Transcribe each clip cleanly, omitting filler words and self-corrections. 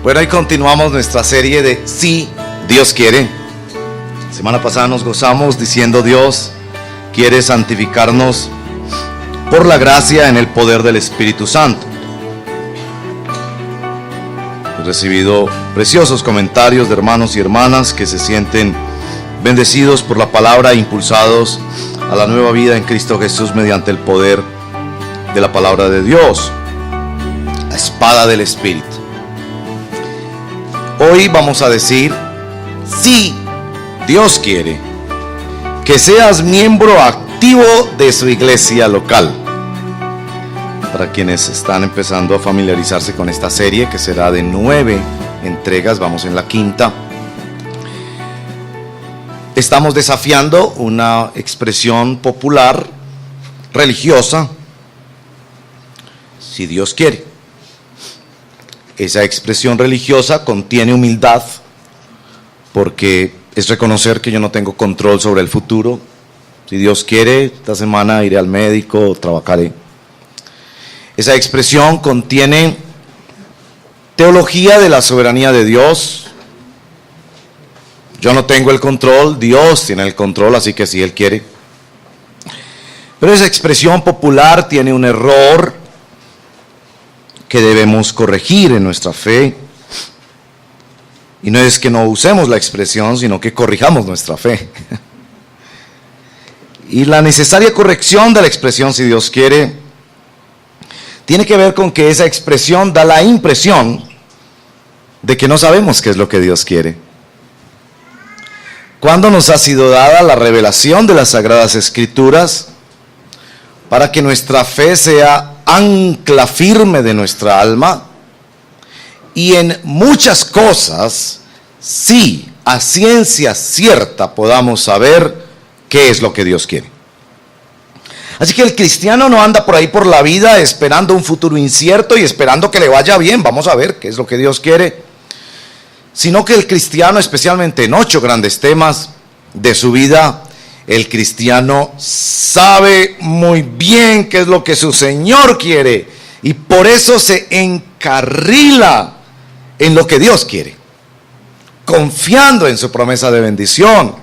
Bueno, y continuamos nuestra serie de Si Dios quiere. Semana pasada nos gozamos diciendo: Dios quiere santificarnos por la gracia en el poder del Espíritu Santo. He recibido preciosos comentarios de hermanos y hermanas que se sienten bendecidos por la palabra e impulsados a la nueva vida en Cristo Jesús mediante el poder de la palabra de Dios, la espada del Espíritu. Hoy vamos a decir: si Dios quiere que seas miembro activo de su iglesia local. Para quienes están empezando a familiarizarse con esta serie, que será de 9 entregas, vamos en la 5ª. Estamos desafiando una expresión popular religiosa: si Dios quiere. Esa expresión religiosa contiene humildad, porque es reconocer que yo no tengo control sobre el futuro. Si Dios quiere, esta semana iré al médico, trabajaré. Esa expresión contiene teología de la soberanía de Dios. Yo no tengo el control, Dios tiene el control, así que si Él quiere. Pero esa expresión popular tiene un error que debemos corregir en nuestra fe. Y no es que no usemos la expresión, sino que corrijamos nuestra fe. Y la necesaria corrección de la expresión si Dios quiere tiene que ver con que esa expresión da la impresión de que no sabemos qué es lo que Dios quiere. ¿Cuándo nos ha sido dada la revelación de las Sagradas Escrituras para que nuestra fe sea ancla firme de nuestra alma? Y en muchas cosas, sí, a ciencia cierta podamos saber qué es lo que Dios quiere. Así que el cristiano no anda por ahí por la vida esperando un futuro incierto y esperando que le vaya bien, vamos a ver qué es lo que Dios quiere. Sino que el cristiano, especialmente en 8 grandes temas de su vida, el cristiano sabe muy bien qué es lo que su Señor quiere, y por eso se encarrila en lo que Dios quiere, confiando en su promesa de bendición,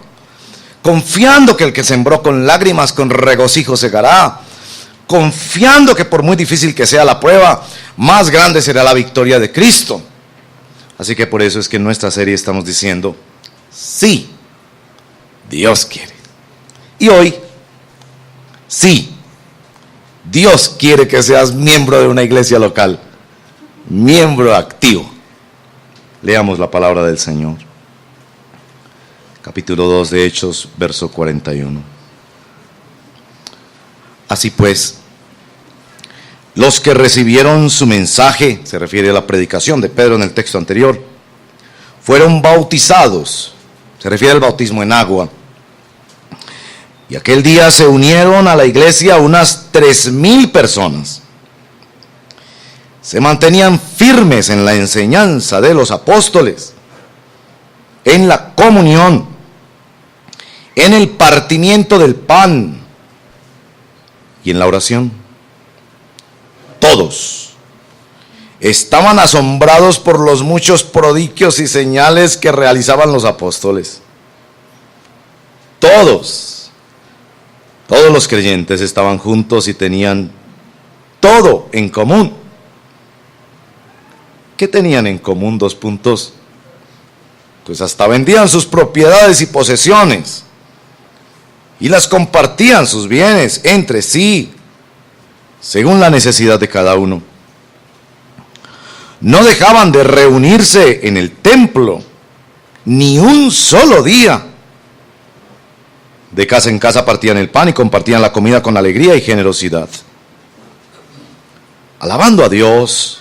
confiando que el que sembró con lágrimas, con regocijo segará, confiando que por muy difícil que sea la prueba, más grande será la victoria de Cristo. Así que por eso es que en nuestra serie estamos diciendo: sí, Dios quiere. Y hoy, sí, Dios quiere que seas miembro de una iglesia local, miembro activo. Leamos la palabra del Señor. Capítulo 2 de Hechos, verso 41. Así pues, los que recibieron su mensaje, se refiere a la predicación de Pedro en el texto anterior, fueron bautizados, se refiere al bautismo en agua. Y aquel día se unieron a la iglesia unas 3,000 personas. Se mantenían firmes en la enseñanza de los apóstoles, en la comunión, en el partimiento del pan y en la oración. Todos estaban asombrados por los muchos prodigios y señales que realizaban los apóstoles. Todos los creyentes estaban juntos y tenían todo en común. ¿Qué tenían en común? 2 puntos. Pues hasta vendían sus propiedades y posesiones y las compartían sus bienes entre sí, según la necesidad de cada uno. No dejaban de reunirse en el templo ni un solo día. De casa en casa partían el pan y compartían la comida con alegría y generosidad, alabando a Dios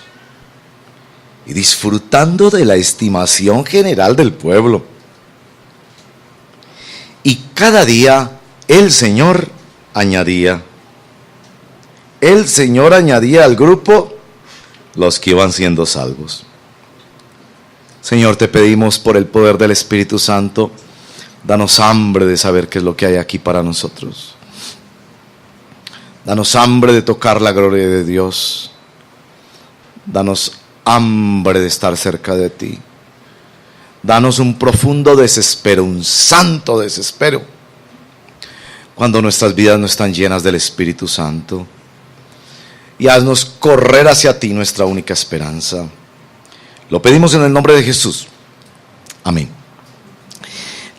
y disfrutando de la estimación general del pueblo. Y cada día el Señor añadía al grupo los que iban siendo salvos. Señor, te pedimos por el poder del Espíritu Santo, danos hambre de saber qué es lo que hay aquí para nosotros. Danos hambre de tocar la gloria de Dios. Danos hambre de estar cerca de ti. Danos un profundo desespero, un santo desespero, cuando nuestras vidas no están llenas del Espíritu Santo. Y haznos correr hacia ti, nuestra única esperanza. Lo pedimos en el nombre de Jesús. Amén.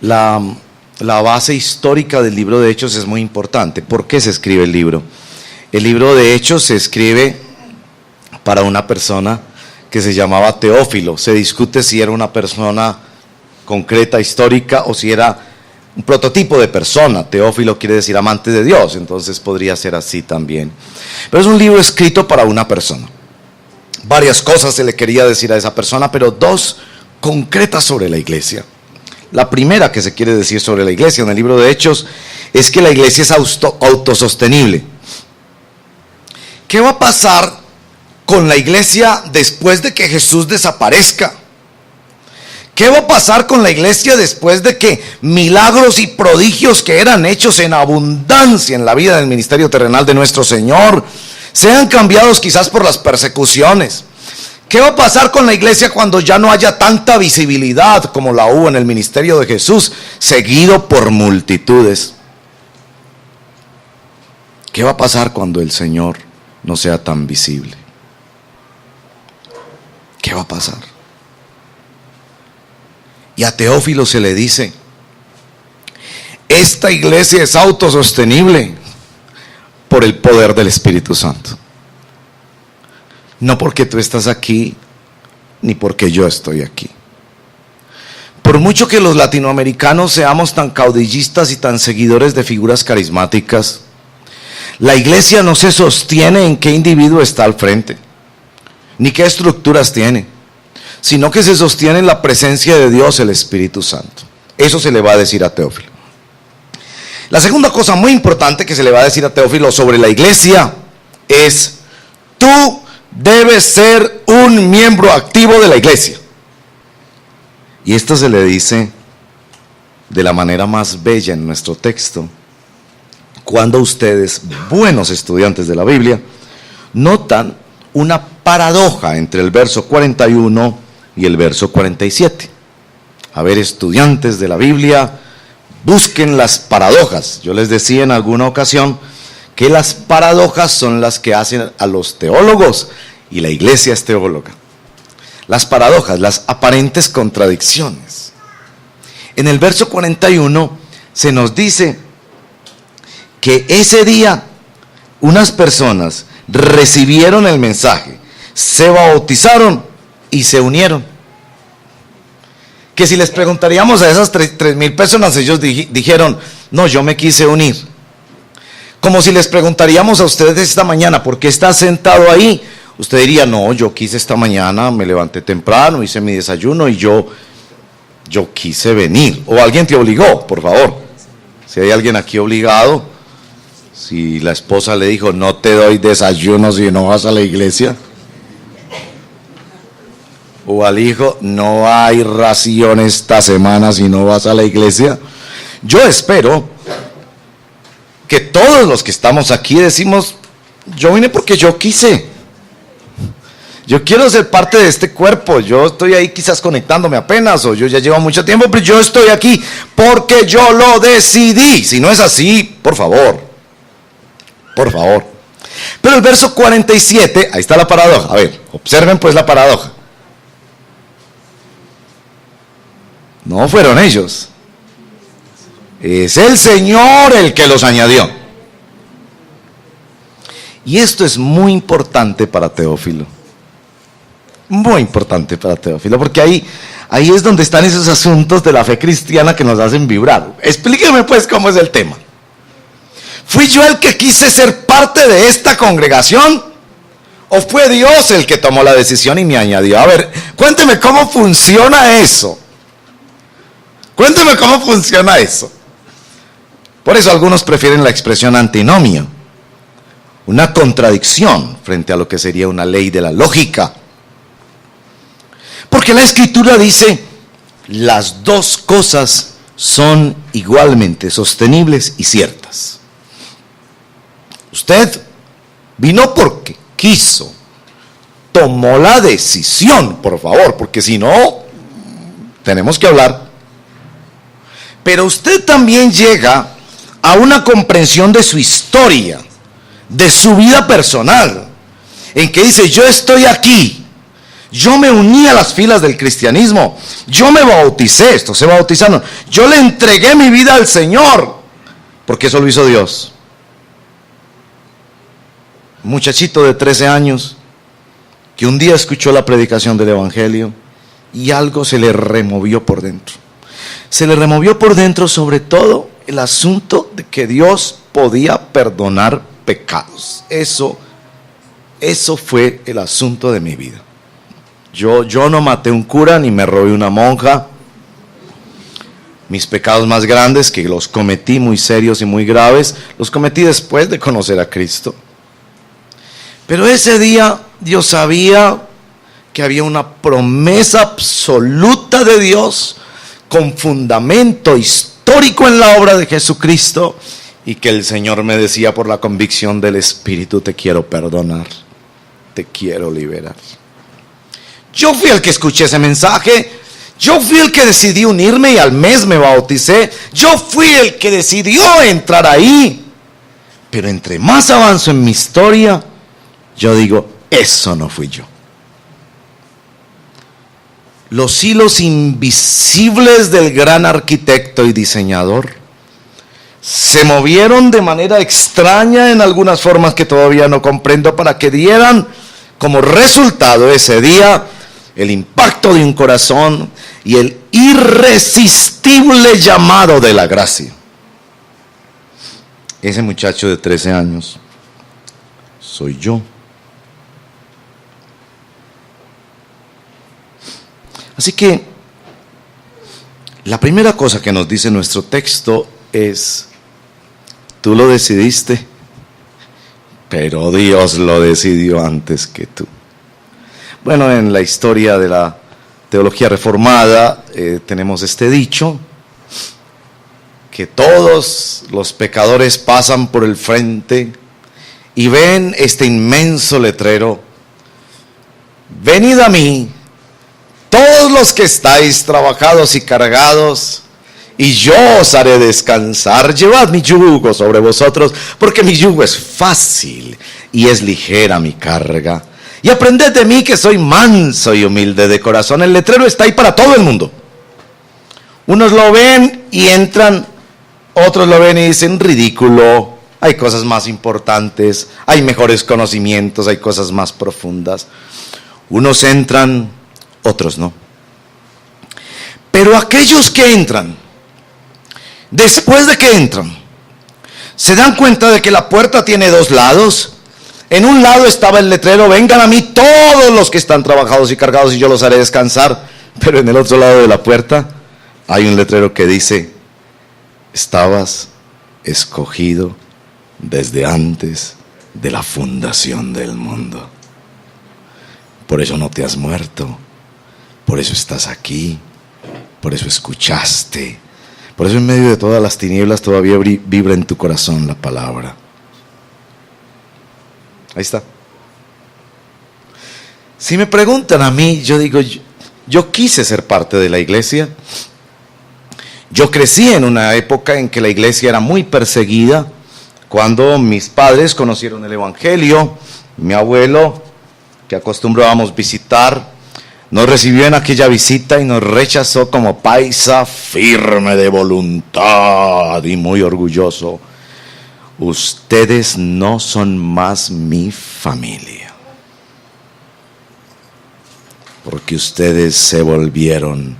La base histórica del libro de Hechos es muy importante. ¿Por qué se escribe el libro? El libro de Hechos se escribe para una persona que se llamaba Teófilo. Se discute si era una persona concreta, histórica, o si era un prototipo de persona. Teófilo quiere decir amante de Dios, entonces podría ser así también. Pero es un libro escrito para una persona. Varias cosas se le quería decir a esa persona, pero dos concretas sobre la iglesia. La primera que se quiere decir sobre la iglesia en el libro de Hechos es que la iglesia es autosostenible. ¿Qué va a pasar con la iglesia después de que Jesús desaparezca? ¿Qué va a pasar con la iglesia después de que milagros y prodigios que eran hechos en abundancia en la vida del ministerio terrenal de nuestro Señor sean cambiados quizás por las persecuciones? ¿Qué va a pasar con la iglesia cuando ya no haya tanta visibilidad como la hubo en el ministerio de Jesús, seguido por multitudes? ¿Qué va a pasar cuando el Señor no sea tan visible? ¿Qué va a pasar? Y a Teófilo se le dice: esta iglesia es autosostenible por el poder del Espíritu Santo. No porque tú estás aquí, ni porque yo estoy aquí. Por mucho que los latinoamericanos seamos tan caudillistas y tan seguidores de figuras carismáticas, la iglesia no se sostiene en qué individuo está al frente, ni qué estructuras tiene, sino que se sostiene en la presencia de Dios, el Espíritu Santo. Eso se le va a decir a Teófilo. La segunda cosa muy importante que se le va a decir a Teófilo sobre la iglesia es: tú debes ser un miembro activo de la iglesia. Y esto se le dice de la manera más bella en nuestro texto, cuando ustedes, buenos estudiantes de la Biblia, notan una paradoja entre el verso 41 y el verso 47. A ver, estudiantes de la Biblia, busquen las paradojas. Yo les decía en alguna ocasión que las paradojas son las que hacen a los teólogos, y la iglesia es teóloga. Las paradojas, las aparentes contradicciones. En el verso 41 se nos dice que ese día unas personas recibieron el mensaje, se bautizaron y se unieron. Que si les preguntaríamos a esas 3,000 personas, ellos dijeron: no, yo me quise unir. Como si les preguntaríamos a ustedes esta mañana: ¿por qué está sentado ahí? Usted diría: no, yo quise esta mañana, me levanté temprano, hice mi desayuno y yo quise venir. O alguien te obligó, por favor. Si hay alguien aquí obligado, si la esposa le dijo: no te doy desayuno si no vas a la iglesia. O al hijo: no hay ración esta semana si no vas a la iglesia. Yo espero que todos los que estamos aquí decimos: yo vine porque yo quise. Yo quiero ser parte de este cuerpo. Yo estoy ahí quizás conectándome apenas, o yo ya llevo mucho tiempo, pero yo estoy aquí porque yo lo decidí. Si no es así, por favor. Pero el verso 47, ahí está la paradoja. A ver, observen pues la paradoja. No fueron ellos. Es el Señor el que los añadió. Y esto es muy importante para Teófilo. Muy importante para Teófilo, porque ahí es donde están esos asuntos de la fe cristiana que nos hacen vibrar. Explíqueme pues cómo es el tema. ¿Fui yo el que quise ser parte de esta congregación? ¿O fue Dios el que tomó la decisión y me añadió? A ver, cuénteme cómo funciona eso. Cuénteme cómo funciona eso. Por eso algunos prefieren la expresión antinomio, una contradicción frente a lo que sería una ley de la lógica. Porque la Escritura dice: las dos cosas son igualmente sostenibles y ciertas. Usted vino porque quiso, tomó la decisión, por favor, porque si no, tenemos que hablar. Pero usted también llega a una comprensión de su historia, de su vida personal, en que dice: yo estoy aquí, yo me uní a las filas del cristianismo, yo me bauticé, esto se bautizaron, yo le entregué mi vida al Señor, porque eso lo hizo Dios. Un muchachito de 13 años que un día escuchó la predicación del evangelio y algo se le removió por dentro. Se le removió por dentro sobre todo el asunto de que Dios podía perdonar pecados. Eso fue el asunto de mi vida. Yo no maté un cura ni me robé una monja. Mis pecados más grandes, que los cometí muy serios y muy graves, los cometí después de conocer a Cristo. Pero ese día Dios sabía que había una promesa absoluta de Dios con fundamento histórico en la obra de Jesucristo, y que el Señor me decía por la convicción del Espíritu: te quiero perdonar, te quiero liberar. Yo fui el que escuché ese mensaje, yo fui el que decidí unirme y al mes me bauticé, yo fui el que decidió entrar ahí. Pero entre más avanzo en mi historia, yo digo: eso no fui yo. Los hilos invisibles del gran arquitecto y diseñador se movieron de manera extraña en algunas formas que todavía no comprendo, para que dieran como resultado ese día el impacto de un corazón y el irresistible llamado de la gracia. Ese muchacho de 13 años soy yo. Así que la primera cosa que nos dice nuestro texto es: tú lo decidiste, pero Dios lo decidió antes que tú. Bueno, en la historia de la teología reformada tenemos este dicho, que todos los pecadores pasan por el frente y ven este inmenso letrero: venid a mí, todos los que estáis trabajados y cargados, y yo os haré descansar. Llevad mi yugo sobre vosotros, porque mi yugo es fácil y es ligera mi carga. Y aprended de mí, que soy manso y humilde de corazón. El letrero está ahí para todo el mundo. Unos lo ven y entran, otros lo ven y dicen: ridículo, hay cosas más importantes, hay mejores conocimientos, hay cosas más profundas. Unos entran, otros no. Pero aquellos que entran, después de que entran, se dan cuenta de que la puerta tiene dos lados. En un lado estaba el letrero: vengan a mí todos los que están trabajados y cargados, y yo los haré descansar. Pero en el otro lado de la puerta hay un letrero que dice: estabas escogido desde antes de la fundación del mundo. Por eso no te has muerto, por eso estás aquí, por eso escuchaste, por eso en medio de todas las tinieblas todavía vibra en tu corazón la palabra. Ahí está. Si me preguntan a mí, yo digo: yo quise ser parte de la iglesia. Yo crecí en una época en que la iglesia era muy perseguida. Cuando mis padres conocieron el evangelio, mi abuelo, que acostumbrábamos visitar, nos recibió en aquella visita y nos rechazó como paisa, firme de voluntad y muy orgulloso: ustedes no son más mi familia, porque ustedes se volvieron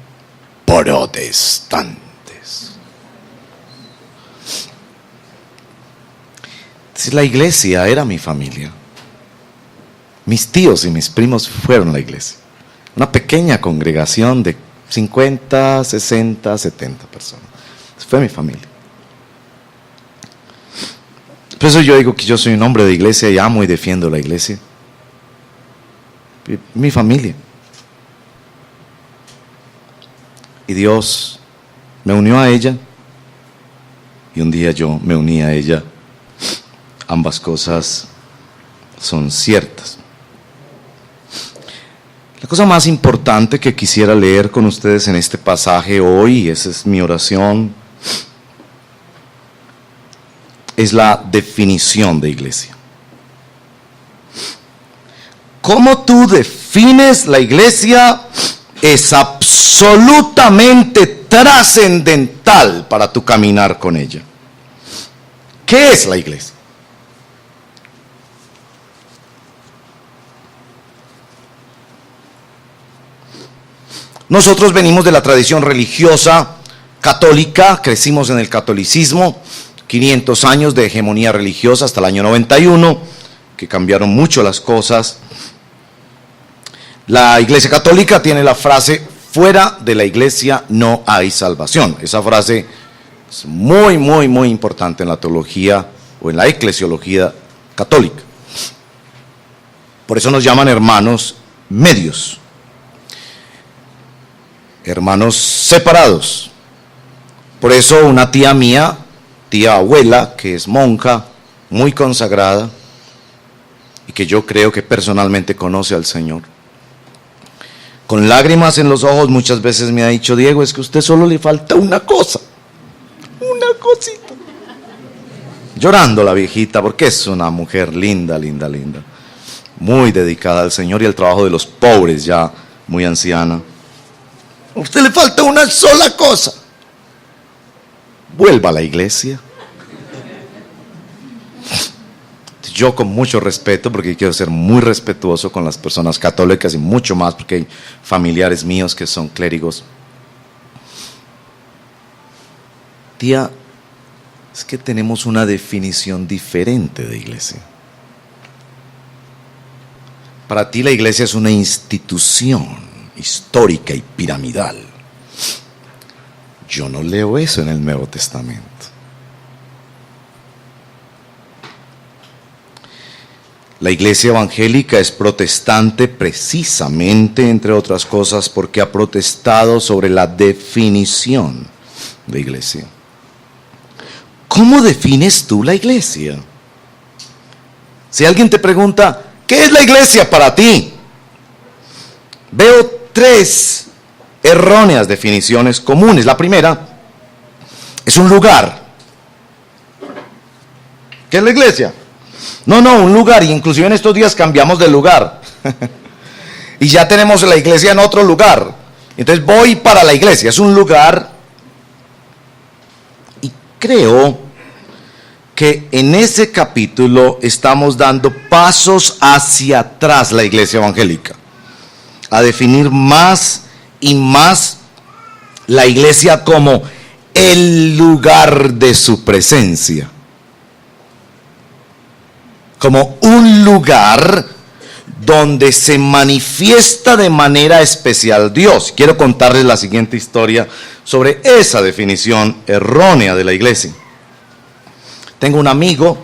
protestantes. Entonces, la iglesia era mi familia. Mis tíos y mis primos fueron la iglesia. Una pequeña congregación de 50, 60, 70 personas. Fue mi familia. Por eso yo digo que yo soy un hombre de iglesia y amo y defiendo la iglesia. Mi familia. Y Dios me unió a ella, y un día yo me uní a ella. Ambas cosas son ciertas. La cosa más importante que quisiera leer con ustedes en este pasaje hoy, y esa es mi oración, es la definición de iglesia. ¿Cómo tú defines la iglesia? Es absolutamente trascendental para tu caminar con ella. ¿Qué es la iglesia? Nosotros venimos de la tradición religiosa católica, crecimos en el catolicismo, 500 años de hegemonía religiosa hasta el año 91, que cambiaron mucho las cosas. La Iglesia Católica tiene la frase: fuera de la iglesia no hay salvación. Esa frase es muy importante en la teología o en la eclesiología católica. Por eso nos llaman hermanos medios, hermanos separados. Por eso una tía mía, tía abuela, que es monja, muy consagrada, y que yo creo que personalmente conoce al Señor, con lágrimas en los ojos muchas veces me ha dicho: Diego, es que a usted solo le falta una cosa, una cosita. Llorando la viejita, porque es una mujer linda, muy dedicada al Señor y al trabajo de los pobres, ya muy anciana. A usted le falta una sola cosa: vuelva a la iglesia. Yo, con mucho respeto, porque quiero ser muy respetuoso con las personas católicas y mucho más porque hay familiares míos que son clérigos. Tía, es que tenemos una definición diferente de iglesia. Para ti la iglesia es una institución histórica y piramidal. Yo no leo eso en el Nuevo Testamento. La iglesia evangélica es protestante precisamente, entre otras cosas, porque ha protestado sobre la definición de iglesia. ¿Cómo defines tú la iglesia? Si alguien te pregunta: ¿qué es la iglesia para ti? Veo 3 erróneas definiciones comunes. La primera es un lugar. ¿Qué es la iglesia? No, un lugar, y inclusive en estos días cambiamos de lugar. Y ya tenemos la iglesia en otro lugar. Entonces voy para la iglesia, es un lugar. Y creo que en ese capítulo estamos dando pasos hacia atrás la iglesia evangélica, a definir más y más la iglesia como el lugar de su presencia, como un lugar donde se manifiesta de manera especial Dios. Quiero contarles la siguiente historia sobre esa definición errónea de la iglesia. Tengo un amigo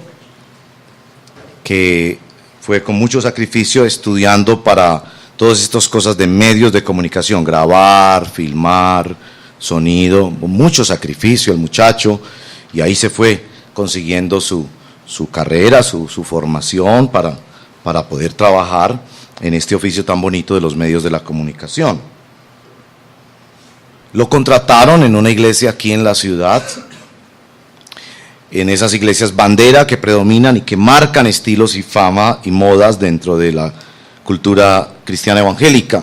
que fue con mucho sacrificio estudiando para todas estas cosas de medios de comunicación, grabar, filmar, sonido, mucho sacrificio el muchacho, y ahí se fue consiguiendo su carrera, su formación para poder trabajar en este oficio tan bonito de los medios de la comunicación. Lo contrataron en una iglesia aquí en la ciudad, en esas iglesias bandera que predominan y que marcan estilos y fama y modas dentro de la cultura cristiana evangélica.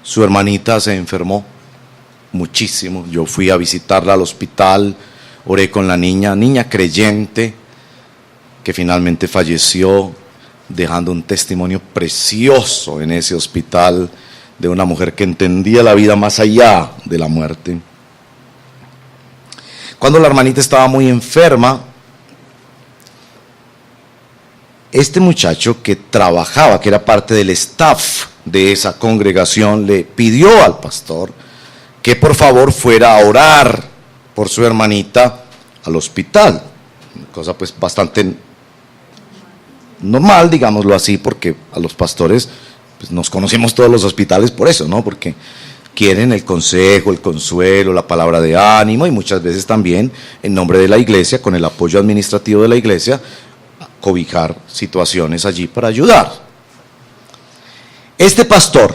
Su hermanita se enfermó muchísimo. Yo fui a visitarla al hospital, oré con la niña creyente, que finalmente falleció, dejando un testimonio precioso en ese hospital de una mujer que entendía la vida más allá de la muerte. Cuando la hermanita estaba muy enferma, este muchacho que trabajaba, que era parte del staff de esa congregación, le pidió al pastor que por favor fuera a orar por su hermanita al hospital. Cosa pues bastante normal, digámoslo así, porque a los pastores pues nos conocemos todos los hospitales por eso, ¿no? Porque quieren el consejo, el consuelo, la palabra de ánimo, y muchas veces también en nombre de la iglesia, con el apoyo administrativo de la iglesia, cobijar situaciones allí para ayudar. Este pastor,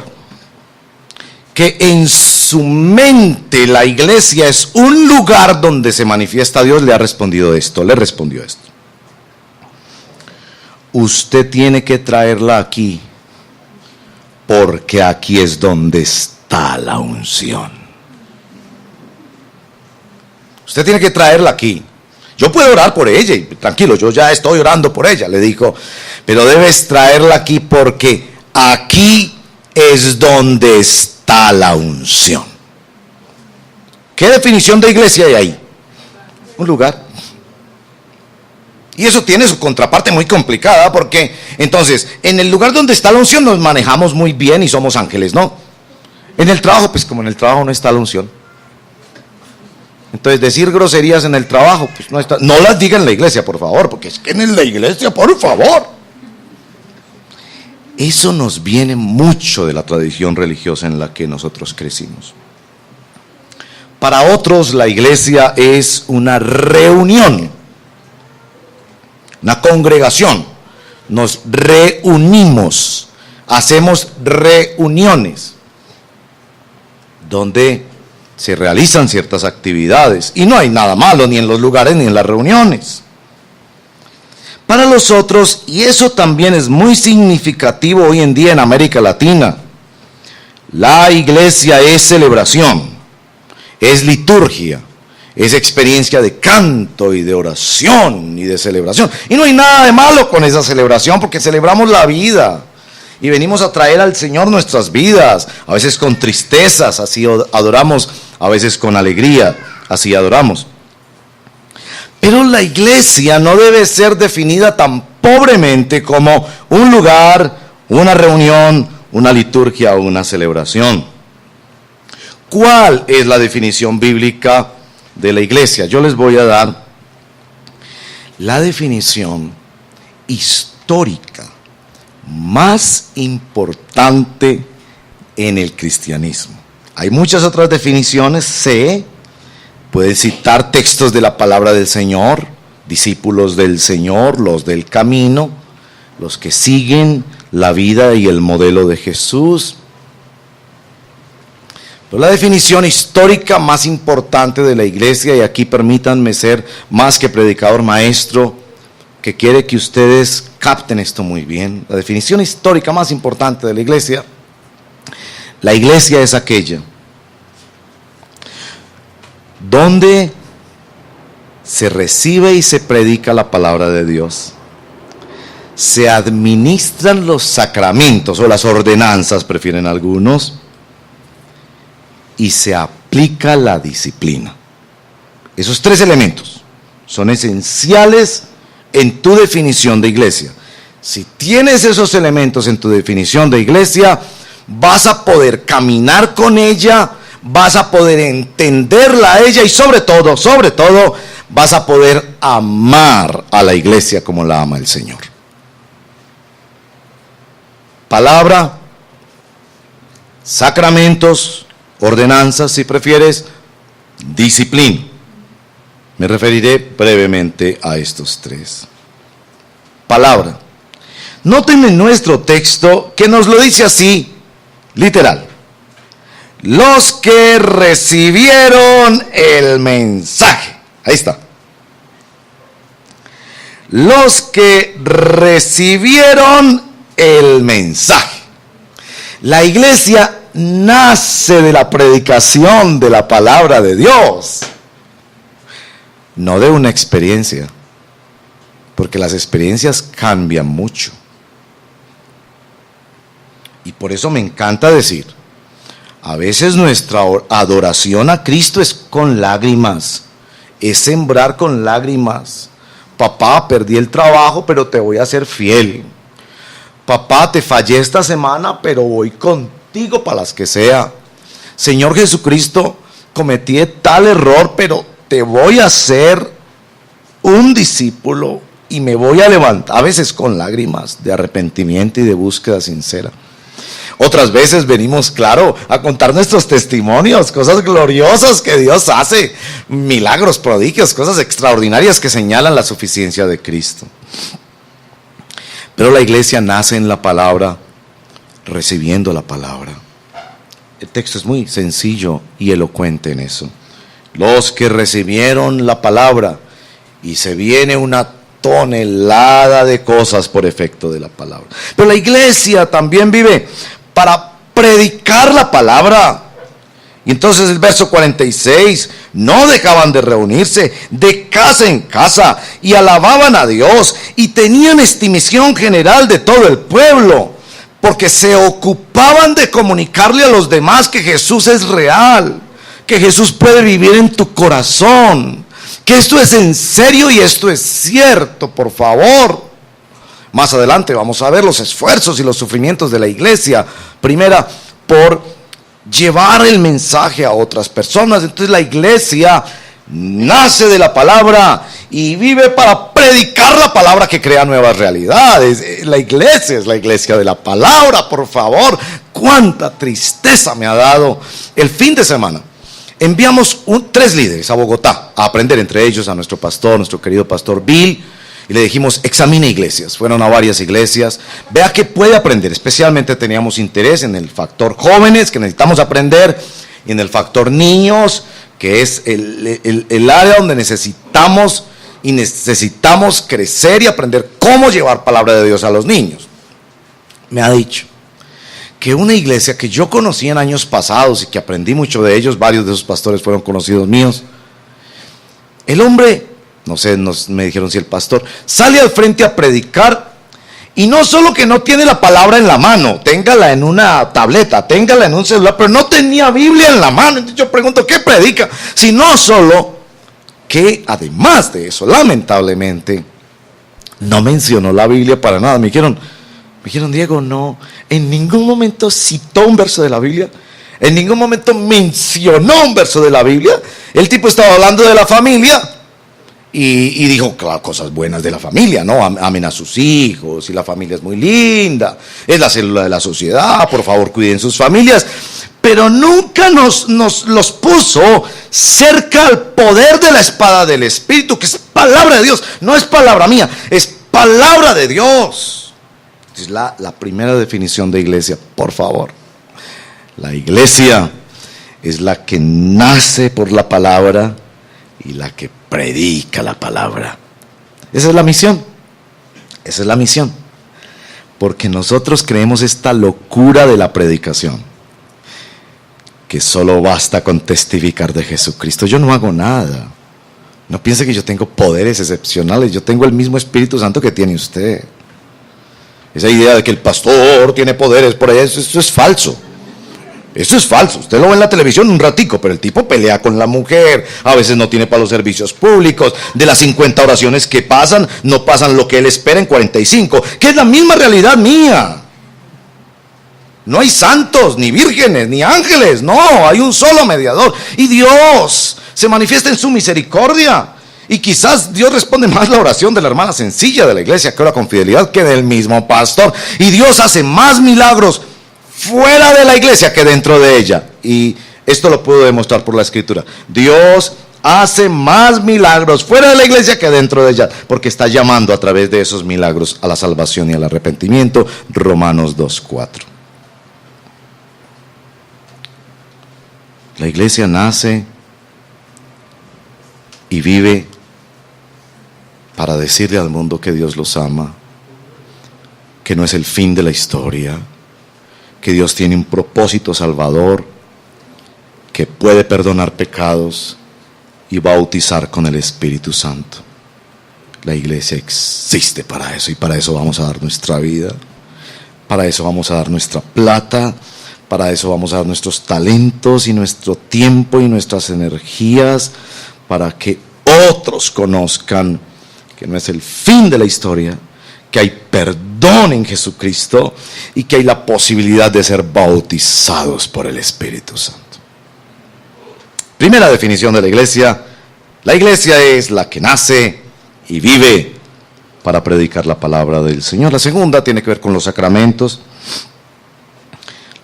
que en su mente la iglesia es un lugar donde se manifiesta Dios, le respondió esto. Usted tiene que traerla aquí, porque aquí es donde está la unción. Usted tiene que traerla aquí. Yo puedo orar por ella, y tranquilo, yo ya estoy orando por ella, le dijo, pero debes traerla aquí porque aquí es donde está la unción. ¿Qué definición de iglesia hay ahí? Un lugar. Y eso tiene su contraparte muy complicada, porque entonces, en el lugar donde está la unción nos manejamos muy bien y somos ángeles, ¿no? En el trabajo, pues como en el trabajo no está la unción. Entonces decir groserías en el trabajo, pues no está. No las diga en la iglesia, por favor, porque es que en la iglesia, por favor. Eso nos viene mucho de la tradición religiosa en la que nosotros crecimos. Para otros la iglesia es una reunión, una congregación. Nos reunimos, hacemos reuniones donde se realizan ciertas actividades y no hay nada malo ni en los lugares ni en las reuniones. Para los otros, y eso también es muy significativo hoy en día en América Latina, la iglesia es celebración, es liturgia, es experiencia de canto y de oración y de celebración. Y no hay nada de malo con esa celebración, porque celebramos la vida y venimos a traer al Señor nuestras vidas, a veces con tristezas, así adoramos, a veces con alegría, así adoramos. Pero la iglesia no debe ser definida tan pobremente como un lugar, una reunión, una liturgia o una celebración. ¿Cuál es la definición bíblica de la iglesia? Yo les voy a dar la definición histórica más importante en el cristianismo. Hay muchas otras definiciones, pueden citar textos de la palabra del Señor, discípulos del Señor, los del camino, los que siguen la vida y el modelo de Jesús. Pero la definición histórica más importante de la iglesia, y aquí permítanme ser más que predicador maestro, que quiere que ustedes capten esto muy bien. La definición histórica más importante de la iglesia es aquella donde se recibe y se predica la palabra de Dios, se administran los sacramentos o las ordenanzas, prefieren algunos, y se aplica la disciplina. Esos tres elementos son esenciales en tu definición de iglesia. Si tienes esos elementos en tu definición de iglesia, vas a poder caminar con ella, vas a poder entenderla a ella y sobre todo, vas a poder amar a la iglesia como la ama el Señor. Palabra, sacramentos, ordenanzas, si prefieres, disciplina. Me referiré brevemente a estos tres. Palabra. Noten en nuestro texto que nos lo dice así, literal. Los que recibieron el mensaje. Ahí está. Los que recibieron el mensaje. La iglesia nace de la predicación de la palabra de Dios, no de una experiencia, porque las experiencias cambian mucho. Y por eso me encanta decir, a veces nuestra adoración a Cristo es con lágrimas, es sembrar con lágrimas. Papá, perdí el trabajo, pero te voy a ser fiel. Papá, te fallé esta semana, pero voy contigo para las que sea. Señor Jesucristo, cometí tal error, pero te voy a hacer un discípulo y me voy a levantar, a veces con lágrimas de arrepentimiento y de búsqueda sincera. Otras veces venimos, claro, a contar nuestros testimonios, cosas gloriosas que Dios hace, milagros, prodigios, cosas extraordinarias que señalan la suficiencia de Cristo. Pero la iglesia nace en la palabra, recibiendo la palabra. El texto es muy sencillo y elocuente en eso. Los que recibieron la palabra, y se viene una tonelada de cosas por efecto de la palabra. Pero la iglesia también vive para predicar la palabra. Y entonces el verso 46, no dejaban de reunirse de casa en casa y alababan a Dios y tenían estimación general de todo el pueblo, porque se ocupaban de comunicarle a los demás que Jesús es real, que Jesús puede vivir en tu corazón, que esto es en serio y esto es cierto, por favor. Más adelante vamos a ver los esfuerzos y los sufrimientos de la iglesia. Primera, por llevar el mensaje a otras personas. Entonces la iglesia nace de la palabra y vive para predicar la palabra que crea nuevas realidades. La iglesia es la iglesia de la palabra, por favor. Cuánta tristeza me ha dado el fin de semana. Enviamos 3 líderes a Bogotá a aprender, entre ellos a nuestro pastor, nuestro querido pastor Bill, y le dijimos, examine iglesias. Fueron a varias iglesias, vea qué puede aprender. Especialmente teníamos interés en el factor jóvenes, que necesitamos aprender, y en el factor niños, que es el área donde necesitamos crecer y aprender cómo llevar palabra de Dios a los niños. Me ha dicho que una iglesia que yo conocí en años pasados y que aprendí mucho de ellos, varios de esos pastores fueron conocidos míos, el hombre, no sé, me dijeron si el pastor, sale al frente a predicar y no solo que no tiene la palabra en la mano, téngala en una tableta, téngala en un celular, pero no tenía Biblia en la mano. Entonces yo pregunto, ¿qué predica? Si no solo que además de eso, lamentablemente, no mencionó la Biblia para nada. Me dijeron, Diego, no, en ningún momento citó un verso de la Biblia, en ningún momento mencionó un verso de la Biblia. El tipo estaba hablando de la familia y dijo, claro, cosas buenas de la familia, ¿no? Amen a sus hijos y la familia es muy linda, es la célula de la sociedad, por favor cuiden sus familias. Pero nunca nos los puso cerca al poder de la espada del Espíritu, que es palabra de Dios, no es palabra mía, es palabra de Dios. Es la primera definición de iglesia, por favor. La iglesia es la que nace por la palabra y la que predica la palabra. Esa es la misión. Esa es la misión. Porque nosotros creemos esta locura de la predicación, que solo basta con testificar de Jesucristo. Yo no hago nada. No piense que yo tengo poderes excepcionales. Yo tengo el mismo Espíritu Santo que tiene usted. Esa idea de que el pastor tiene poderes por allá, eso es falso. Eso es falso. Usted lo ve en la televisión un ratico, pero el tipo pelea con la mujer, a veces no tiene para los servicios públicos. De las 50 oraciones que pasan, no pasan lo que él espera en 45, que es la misma realidad mía. No hay santos, ni vírgenes, ni ángeles, no, hay un solo mediador. Y Dios se manifiesta en su misericordia. Y quizás Dios responde más la oración de la hermana sencilla de la iglesia que ora con fidelidad que del mismo pastor. Y Dios hace más milagros fuera de la iglesia que dentro de ella. Y esto lo puedo demostrar por la escritura. Dios hace más milagros fuera de la iglesia que dentro de ella, porque está llamando a través de esos milagros a la salvación y al arrepentimiento. Romanos 2:4. La iglesia nace y vive para decirle al mundo que Dios los ama, que no es el fin de la historia, que Dios tiene un propósito salvador, que puede perdonar pecados y bautizar con el Espíritu Santo. La iglesia existe para eso, y para eso vamos a dar nuestra vida, para eso vamos a dar nuestra plata, para eso vamos a dar nuestros talentos y nuestro tiempo y nuestras energías, para que otros conozcan que no es el fin de la historia, que hay perdón en Jesucristo y que hay la posibilidad de ser bautizados por el Espíritu Santo. Primera definición de la iglesia es la que nace y vive para predicar la palabra del Señor. La segunda tiene que ver con los sacramentos.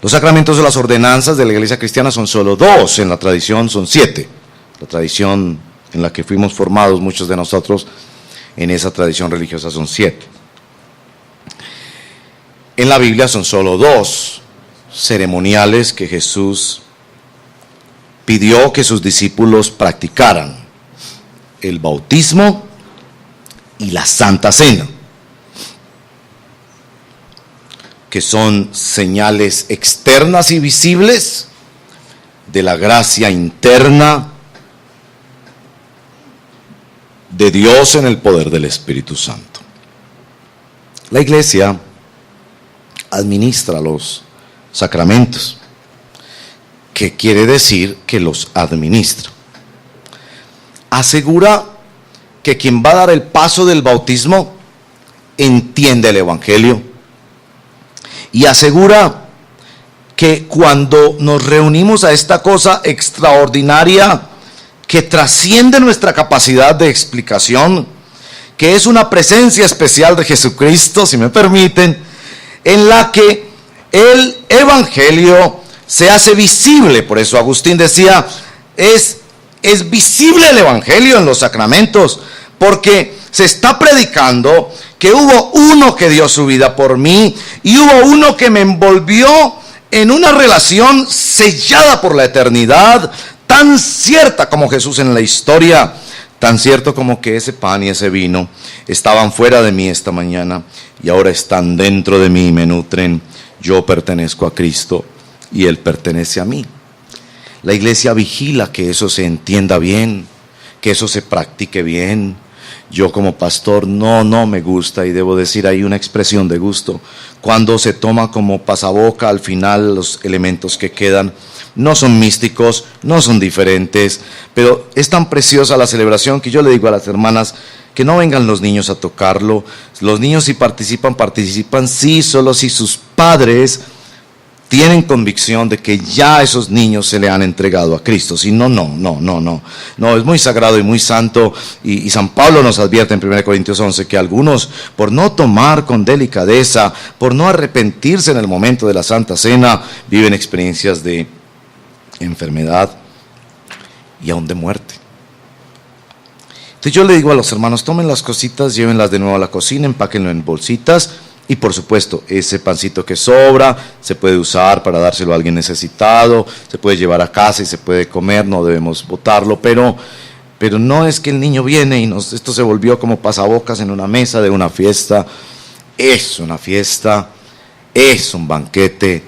Los sacramentos de las ordenanzas de la iglesia cristiana son solo 2, en la tradición son 7. La tradición en la que fuimos formados muchos de nosotros, en esa tradición religiosa son 7. En la Biblia son solo dos ceremoniales que Jesús pidió que sus discípulos practicaran: el bautismo y la Santa Cena, que son señales externas y visibles de la gracia interna de Dios en el poder del Espíritu Santo. La Iglesia administra los sacramentos, que quiere decir que los administra. Asegura que quien va a dar el paso del bautismo entiende el Evangelio, y asegura que cuando nos reunimos a esta cosa extraordinaria que trasciende nuestra capacidad de explicación, que es una presencia especial de Jesucristo, si me permiten, en la que el Evangelio se hace visible. Por eso Agustín decía, es visible el Evangelio en los sacramentos, porque se está predicando que hubo uno que dio su vida por mí, y hubo uno que me envolvió en una relación sellada por la eternidad, tan cierta como Jesús en la historia, tan cierto como que ese pan y ese vino estaban fuera de mí esta mañana y ahora están dentro de mí y me nutren. Yo pertenezco a Cristo y Él pertenece a mí. La Iglesia vigila que eso se entienda bien, que eso se practique bien. Yo como pastor no me gusta, y debo decir ahí una expresión de gusto, cuando se toma como pasaboca al final los elementos que quedan. No son místicos, no son diferentes, pero es tan preciosa la celebración que yo le digo a las hermanas que no vengan los niños a tocarlo. Los niños, si participan sí, solo si sus padres tienen convicción de que ya esos niños se le han entregado a Cristo. Si no, es muy sagrado y muy santo, y San Pablo nos advierte en 1 Corintios 11 que algunos, por no tomar con delicadeza, por no arrepentirse en el momento de la Santa Cena, viven experiencias de enfermedad y aún de muerte. Entonces yo le digo a los hermanos, tomen las cositas, llévenlas de nuevo a la cocina, empáquenlo en bolsitas, y por supuesto ese pancito que sobra se puede usar para dárselo a alguien necesitado, se puede llevar a casa y se puede comer, no debemos botarlo, pero no es que el niño viene y esto se volvió como pasabocas en una mesa de una fiesta. Es una fiesta, es un banquete,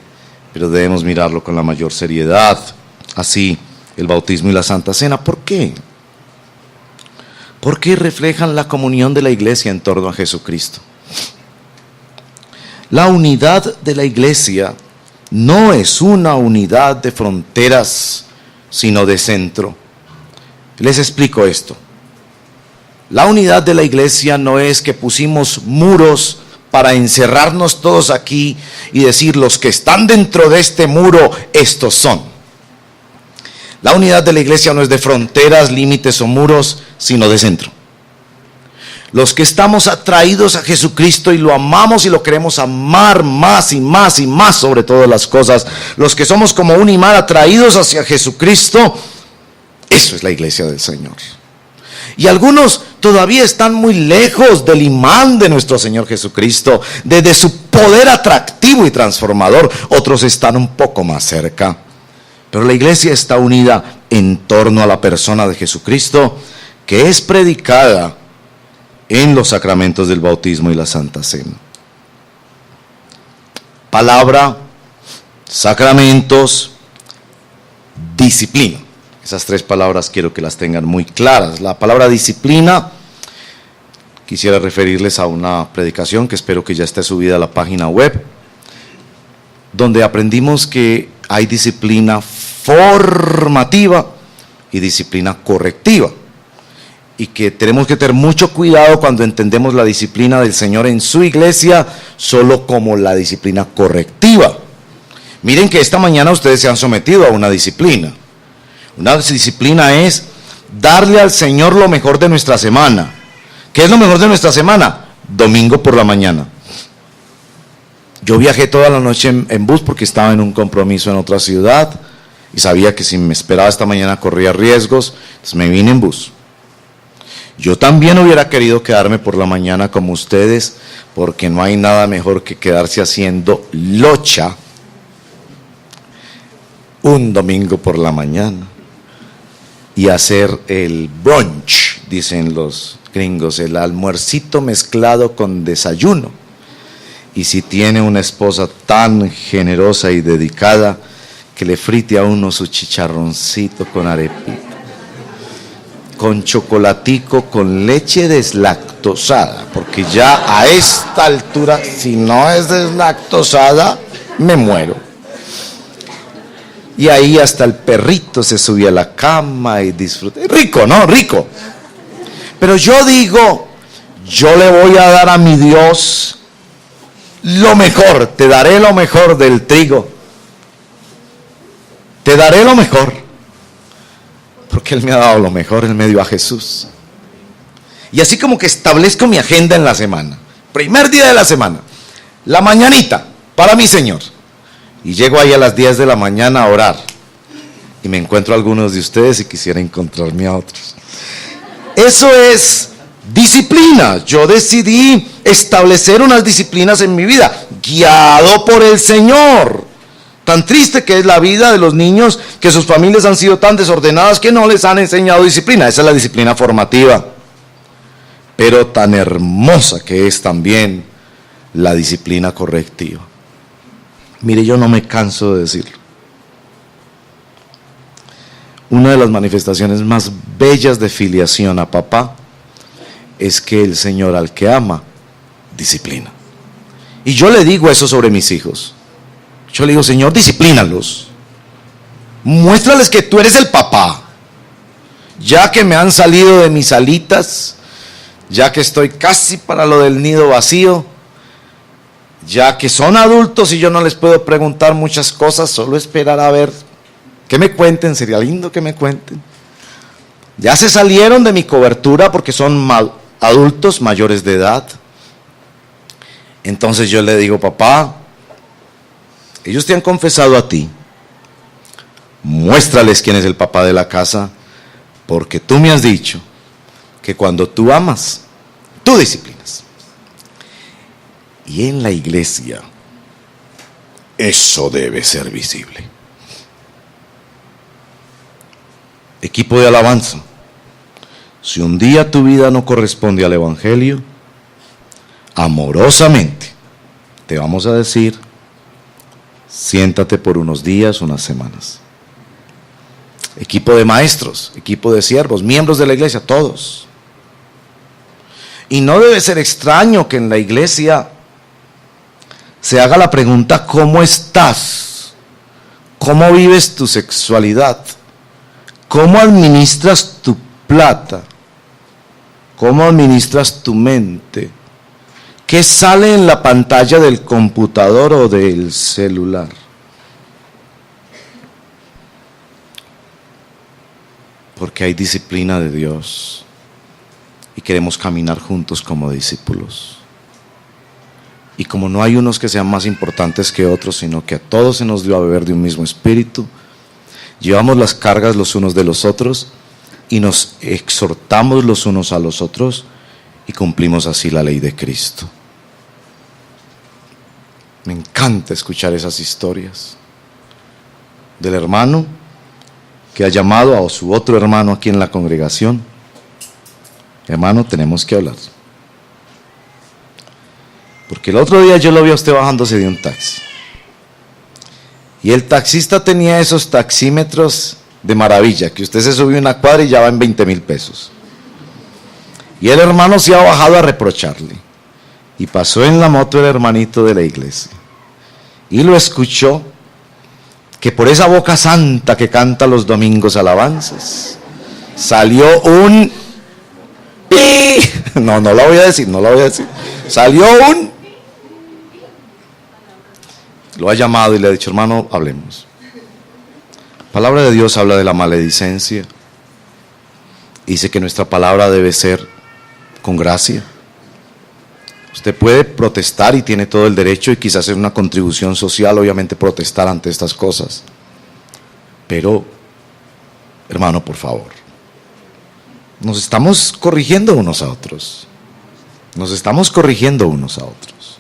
pero debemos mirarlo con la mayor seriedad. Así el bautismo y la Santa Cena. ¿Por qué? Porque reflejan la comunión de la Iglesia en torno a Jesucristo. La unidad de la Iglesia no es una unidad de fronteras, sino de centro. Les explico esto. La unidad de la Iglesia no es que pusimos muros para encerrarnos todos aquí y decir, los que están dentro de este muro, estos son. La unidad de la Iglesia no es de fronteras, límites o muros, sino de centro. Los que estamos atraídos a Jesucristo y lo amamos y lo queremos amar más y más y más sobre todas las cosas, los que somos como un imán atraídos hacia Jesucristo, eso es la Iglesia del Señor. Y algunos todavía están muy lejos del imán de nuestro Señor Jesucristo, de su poder atractivo y transformador. Otros están un poco más cerca. Pero la Iglesia está unida en torno a la persona de Jesucristo, que es predicada en los sacramentos del bautismo y la Santa Cena. Palabra, sacramentos, disciplina. Esas tres palabras quiero que las tengan muy claras. La palabra disciplina, quisiera referirles a una predicación que espero que ya esté subida a la página web, donde aprendimos que hay disciplina formativa y disciplina correctiva, y que tenemos que tener mucho cuidado cuando entendemos la disciplina del Señor en su Iglesia solo como la disciplina correctiva. Miren que esta mañana ustedes se han sometido a una disciplina. Una disciplina es darle al Señor lo mejor de nuestra semana. ¿Qué es lo mejor de nuestra semana? Domingo por la mañana. Yo viajé toda la noche en bus porque estaba en un compromiso en otra ciudad y sabía que si me esperaba esta mañana corría riesgos, entonces me vine en bus. Yo también hubiera querido quedarme por la mañana como ustedes, porque no hay nada mejor que quedarse haciendo locha un domingo por la mañana y hacer el brunch, dicen los gringos, el almuercito mezclado con desayuno. Y si tiene una esposa tan generosa y dedicada, que le frite a uno su chicharroncito con arepita, con chocolatico, con leche deslactosada, porque ya a esta altura, si no es deslactosada, me muero. Y ahí hasta el perrito se subía a la cama y disfruta. Rico, ¿no? Rico. Pero yo digo, yo le voy a dar a mi Dios lo mejor, te daré lo mejor del trigo. Te daré lo mejor. Porque Él me ha dado lo mejor, Él me dio a Jesús. Y así como que establezco mi agenda en la semana. Primer día de la semana, la mañanita, para mi Señor. Y llego ahí a las 10 de la mañana a orar. Y me encuentro a algunos de ustedes y quisiera encontrarme a otros. Eso es disciplina. Yo decidí establecer unas disciplinas en mi vida, guiado por el Señor. Tan triste que es la vida de los niños, que sus familias han sido tan desordenadas que no les han enseñado disciplina. Esa es la disciplina formativa. Pero tan hermosa que es también la disciplina correctiva. Mire, yo no me canso de decirlo. Una de las manifestaciones más bellas de filiación a papá es que el Señor al que ama, disciplina. Y yo le digo eso sobre mis hijos. Yo le digo, Señor, disciplínalos. Muéstrales que tú eres el papá. Ya que me han salido de mis alitas, ya que estoy casi para lo del nido vacío, ya que son adultos y yo no les puedo preguntar muchas cosas, solo esperar a ver que me cuenten, sería lindo que me cuenten. Ya se salieron de mi cobertura porque son adultos mayores de edad. Entonces yo le digo, papá, ellos te han confesado a ti, muéstrales quién es el papá de la casa, porque tú me has dicho que cuando tú amas, tú disciplinas. Y en la iglesia, eso debe ser visible. Equipo de alabanza, si un día tu vida no corresponde al Evangelio, amorosamente te vamos a decir, siéntate por unos días, unas semanas. Equipo de maestros, equipo de siervos, miembros de la iglesia, todos. Y no debe ser extraño que en la iglesia se haga la pregunta, ¿cómo estás? ¿Cómo vives tu sexualidad? ¿Cómo administras tu plata? ¿Cómo administras tu mente? ¿Qué sale en la pantalla del computador o del celular? Porque hay disciplina de Dios y queremos caminar juntos como discípulos. Y como no hay unos que sean más importantes que otros, sino que a todos se nos dio a beber de un mismo espíritu, llevamos las cargas los unos de los otros y nos exhortamos los unos a los otros y cumplimos así la ley de Cristo. Me encanta escuchar esas historias del hermano que ha llamado a su otro hermano aquí en la congregación. Hermano, tenemos que hablar. Porque el otro día yo lo vi a usted bajándose de un taxi. Y el taxista tenía esos taxímetros de maravilla, que usted se subió una cuadra y ya va en 20,000 pesos. Y el hermano se ha bajado a reprocharle. Y pasó en la moto el hermanito de la iglesia. Y lo escuchó, que por esa boca santa que canta los domingos alabanzas, salió un pi. No lo voy a decir. Salió un. Lo ha llamado y le ha dicho, hermano, hablemos. La palabra de Dios habla de la maledicencia. Dice que nuestra palabra debe ser con gracia. Usted puede protestar y tiene todo el derecho y quizás hacer una contribución social, obviamente protestar ante estas cosas. Pero, hermano, por favor, Nos estamos corrigiendo unos a otros. Nos estamos corrigiendo unos a otros.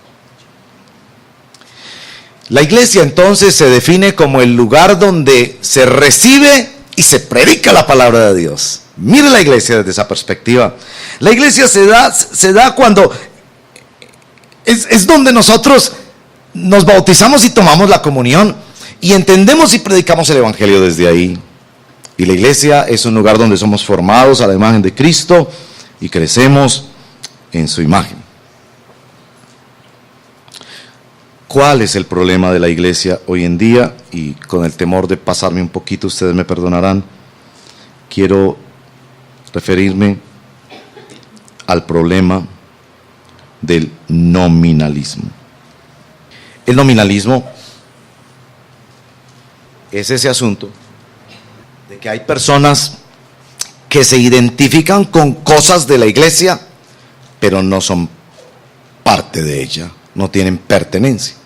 La iglesia entonces se define como el lugar donde se recibe y se predica la palabra de Dios. Mire la iglesia desde esa perspectiva. La iglesia se da cuando es donde nosotros nos bautizamos y tomamos la comunión y entendemos y predicamos el evangelio desde ahí. Y la iglesia es un lugar donde somos formados a la imagen de Cristo y crecemos en su imagen. ¿Cuál es el problema de la iglesia hoy en día? Y con el temor de pasarme un poquito, ustedes me perdonarán, quiero referirme al problema del nominalismo. El nominalismo es ese asunto de que hay personas que se identifican con cosas de la iglesia, pero no son parte de ella, no tienen pertenencia.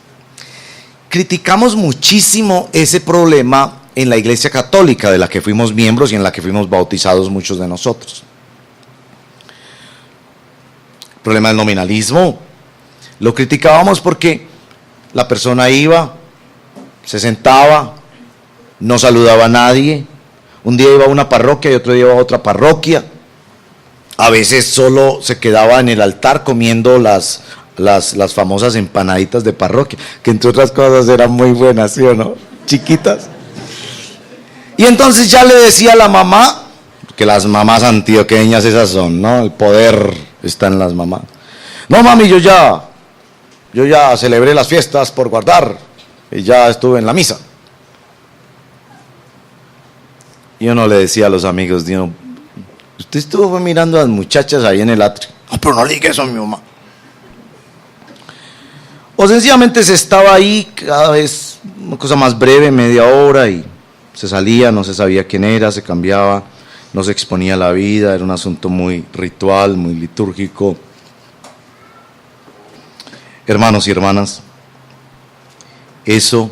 Criticamos muchísimo ese problema en la iglesia católica, de la que fuimos miembros y en la que fuimos bautizados muchos de nosotros. El problema del nominalismo lo criticábamos porque la persona iba, se sentaba, no saludaba a nadie. Un día iba a una parroquia y otro día iba a otra parroquia. A veces solo se quedaba en el altar comiendo las famosas empanaditas de parroquia, que entre otras cosas eran muy buenas, ¿sí o no? Chiquitas. Y entonces ya le decía a la mamá, que las mamás antioqueñas esas son, ¿no? El poder está en las mamás. No, mami, yo ya celebré las fiestas por guardar y ya estuve en la misa. Y uno le decía a los amigos, Dios, usted estuvo mirando a las muchachas ahí en el atrio. No, pero no le diga eso a mi mamá. O sencillamente se estaba ahí cada vez una cosa más breve, media hora, y se salía, no se sabía quién era, se cambiaba, no se exponía la vida, era un asunto muy ritual, muy litúrgico. Hermanos y hermanas, eso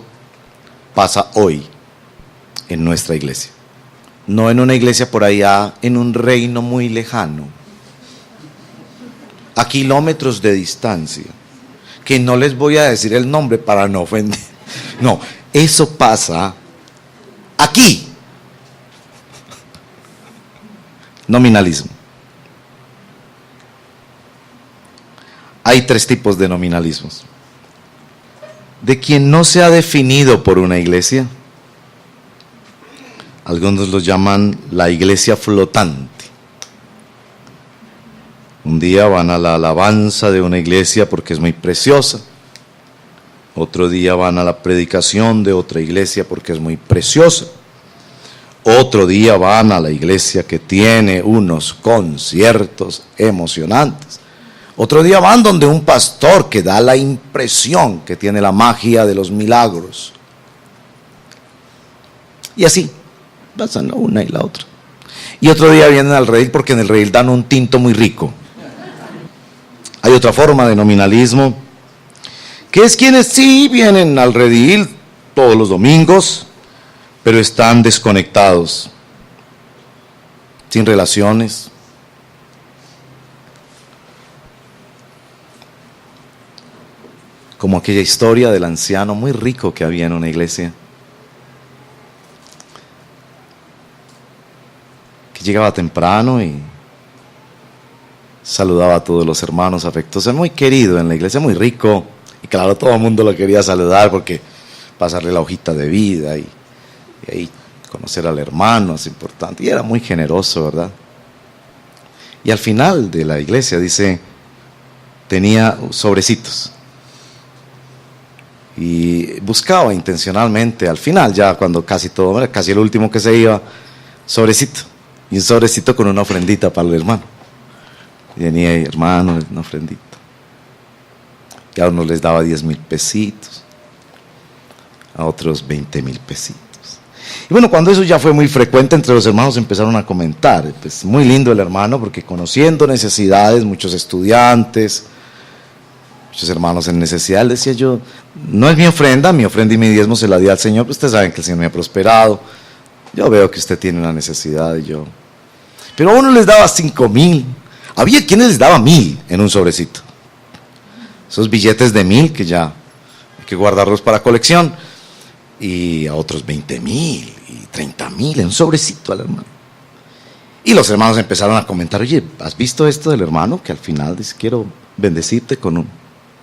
pasa hoy en nuestra iglesia. No en una iglesia por allá, en un reino muy lejano, a kilómetros de distancia, que no les voy a decir el nombre para no ofender. No, eso pasa aquí. Nominalismo. Hay 3 tipos de nominalismos. De quien no se ha definido por una iglesia. Algunos lo llaman la iglesia flotante. Un día van a la alabanza de una iglesia porque es muy preciosa. Otro día van a la predicación de otra iglesia porque es muy preciosa. Otro día van a la iglesia que tiene unos conciertos emocionantes. Otro día van donde un pastor que da la impresión que tiene la magia de los milagros. Y así pasan la una y la otra. Y otro día vienen al redil porque en el redil dan un tinto muy rico. Hay otra forma de nominalismo, que es quienes sí vienen al redil todos los domingos, pero están desconectados, sin relaciones. Como aquella historia del anciano muy rico que había en una iglesia, que llegaba temprano y saludaba a todos los hermanos afectuosos, muy querido en la iglesia, muy rico, y claro, todo el mundo lo quería saludar porque pasarle la hojita de vida y ahí conocer al hermano es importante, y era muy generoso, ¿verdad? Y al final de la iglesia dice, tenía sobrecitos, y buscaba intencionalmente, al final ya cuando casi el último que se iba, sobrecito, y un sobrecito con una ofrendita para el hermano. Y venía ahí, hermano, una ofrendita. Y a unos les daba 10,000 pesitos, a otros 20,000 pesitos. Y bueno, cuando eso ya fue muy frecuente entre los hermanos empezaron a comentar, pues muy lindo el hermano porque conociendo necesidades, muchos estudiantes, muchos hermanos en necesidad, les decía yo, no es mi ofrenda y mi diezmo se la di al Señor, pues ustedes saben que el Señor me ha prosperado, yo veo que usted tiene una necesidad y yo... Pero a uno les daba 5.000. Había quienes les daba 1.000 en un sobrecito. Esos billetes de 1.000 que ya hay que guardarlos para colección. Y a otros 20.000 y 30.000 en un sobrecito al hermano. Y los hermanos empezaron a comentar, oye, ¿has visto esto del hermano? Que al final dice, quiero bendecirte con un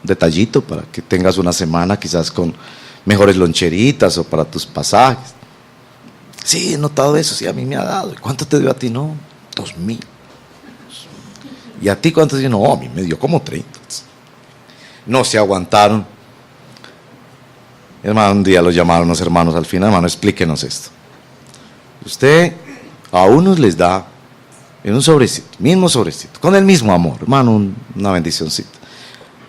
detallito para que tengas una semana quizás con mejores loncheritas o para tus pasajes. Sí, he notado eso, sí, a mí me ha dado. ¿Cuánto te dio a ti? No, 2.000. ¿Y a ti cuánto te dio? No, a mí me dio como 30. No se aguantaron. Hermano, un día los llamaron los hermanos al final, hermano, explíquenos esto. Usted a unos les da en un sobrecito, mismo sobrecito, con el mismo amor, hermano, una bendicioncita.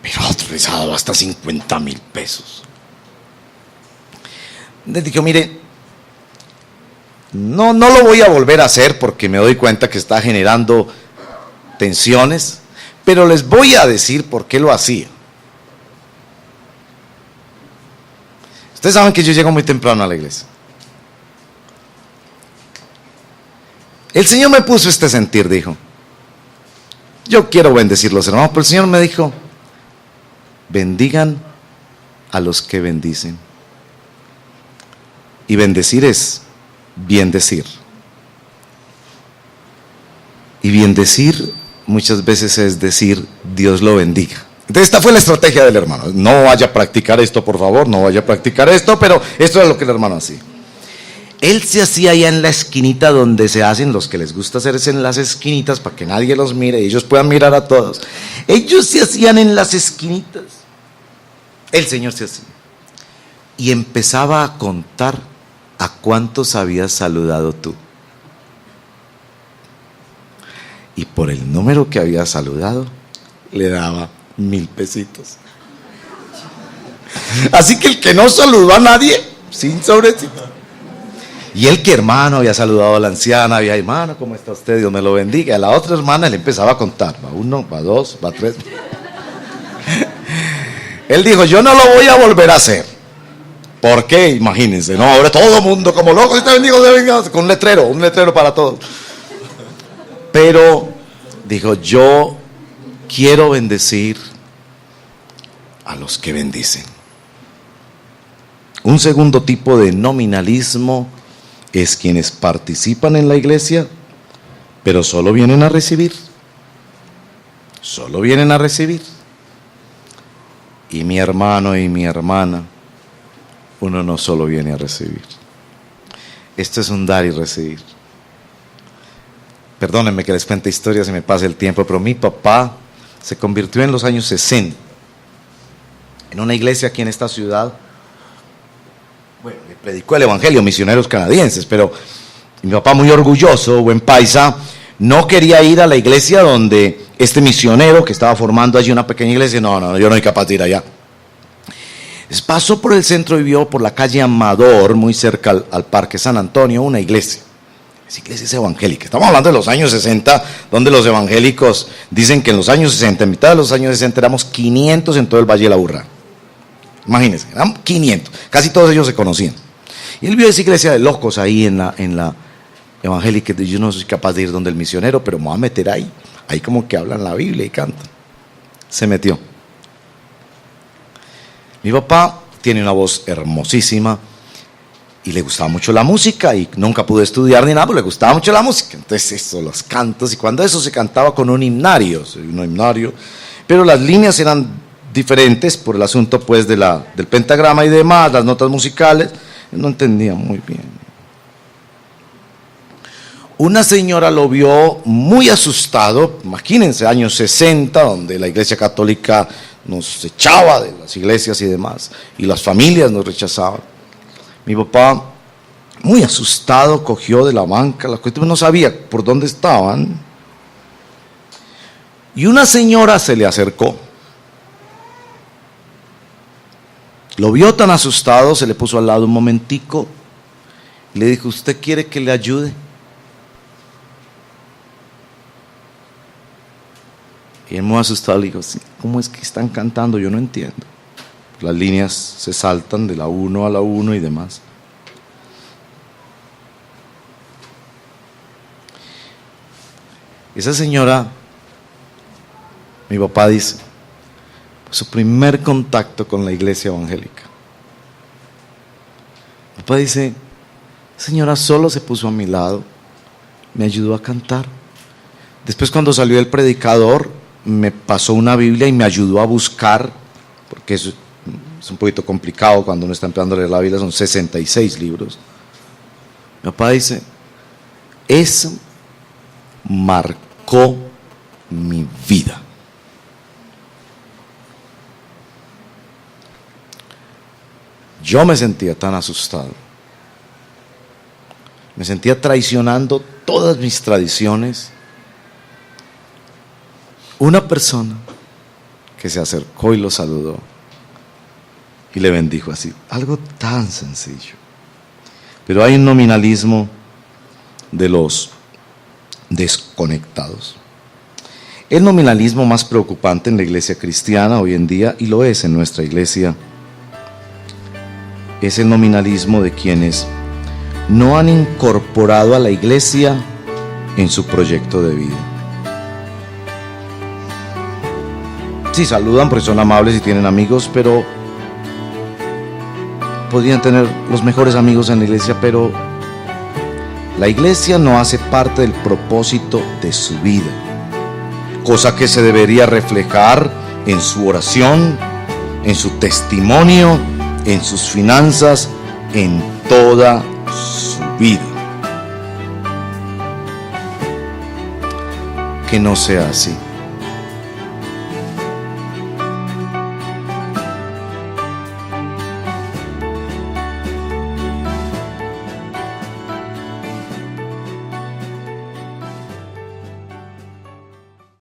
Pero a otros les ha dado hasta 50.000 pesos. Les digo, mire, no lo voy a volver a hacer porque me doy cuenta que está generando tensiones, pero les voy a decir por qué lo hacía. Ustedes saben que yo llego muy temprano a la iglesia. El Señor me puso este sentir, dijo. Yo quiero bendecir los hermanos, pero el Señor me dijo, bendigan a los que bendicen. Y bendecir es bien decir. Y bien decir muchas veces es decir, Dios lo bendiga. Entonces esta fue la estrategia del hermano. No vaya a practicar esto, por favor, no vaya a practicar esto, pero esto es lo que el hermano hacía. Él se hacía allá en la esquinita donde se hacen los que les gusta hacerse en las esquinitas para que nadie los mire y ellos puedan mirar a todos. Ellos se hacían en las esquinitas. El Señor se hacía. Y empezaba a contar a cuántos habías saludado tú. Y por el número que había saludado, le daba 1.000 pesitos. Así que el que no saludó a nadie, sin sobrecito. Y el que hermano había saludado a la anciana, había, hermano, ¿cómo está usted? Dios me lo bendiga. Y a la otra hermana le empezaba a contar, va 1, va 2, va 3. Él dijo, yo no lo voy a volver a hacer. ¿Por qué? Imagínense, no, ahora todo el mundo como loco, si te bendigo, te bendiga, con un letrero para todos. Pero dijo, yo quiero bendecir a los que bendicen. Un segundo tipo de nominalismo es quienes participan en la iglesia, pero solo vienen a recibir. Solo vienen a recibir. Y mi hermano y mi hermana, uno no solo viene a recibir. Esto es un dar y recibir. Perdónenme que les cuente historias y me pase el tiempo, pero mi papá se convirtió en los años 60 en una iglesia aquí en esta ciudad. Bueno, le predicó el evangelio, misioneros canadienses, pero mi papá, muy orgulloso, buen paisa, no quería ir a la iglesia donde este misionero que estaba formando allí una pequeña iglesia. No, yo no soy capaz de ir allá. Entonces pasó por el centro y vio por la calle Amador, muy cerca al Parque San Antonio, una iglesia. Esa iglesia es evangélica. Estamos hablando de los años 60, donde los evangélicos dicen que en los años 60, en mitad de los años 60, éramos 500 en todo el Valle de la Burra. Imagínense, eran 500. Casi todos ellos se conocían. Y él vio esa iglesia de locos ahí en la evangélica. Yo no soy capaz de ir donde el misionero, pero me voy a meter ahí. Ahí como que hablan la Biblia y cantan. Se metió. Mi papá tiene una voz hermosísima y le gustaba mucho la música y nunca pudo estudiar ni nada, pero le gustaba mucho la música. Entonces eso, los cantos, y cuando eso se cantaba con un himnario, pero las líneas eran diferentes por el asunto pues del pentagrama y demás, las notas musicales, no entendía muy bien. Una señora lo vio muy asustado, imagínense, años 60, donde la iglesia católica nos echaba de las iglesias y demás, y las familias nos rechazaban. Mi papá, muy asustado, cogió de la banca, no sabía por dónde estaban, y una señora se le acercó. Lo vio tan asustado, se le puso al lado un momentico, y le dijo, ¿usted quiere que le ayude? Y él muy asustado le dijo, sí, ¿cómo es que están cantando? Yo no entiendo. Las líneas se saltan de la 1 a la 1 y demás. Esa señora, mi papá dice, su primer contacto con la iglesia evangélica. Mi papá dice, señora solo se puso a mi lado, me ayudó a cantar. Después, cuando salió el predicador, me pasó una Biblia y me ayudó a buscar, porque eso es un poquito complicado cuando uno está empezando a leer la Biblia, son 66 libros. Mi papá dice, eso marcó mi vida. Yo me sentía tan asustado, me sentía traicionando todas mis tradiciones. Una persona que se acercó y lo saludó y le bendijo así, algo tan sencillo. Pero hay un nominalismo de los desconectados. El nominalismo más preocupante en la iglesia cristiana hoy en día, y lo es en nuestra iglesia, es el nominalismo de quienes no han incorporado a la iglesia en su proyecto de vida. Sí, saludan porque son amables y tienen amigos, pero podrían tener los mejores amigos en la iglesia, pero la iglesia no hace parte del propósito de su vida, cosa que se debería reflejar en su oración, en su testimonio, en sus finanzas, en toda su vida. Que no sea así.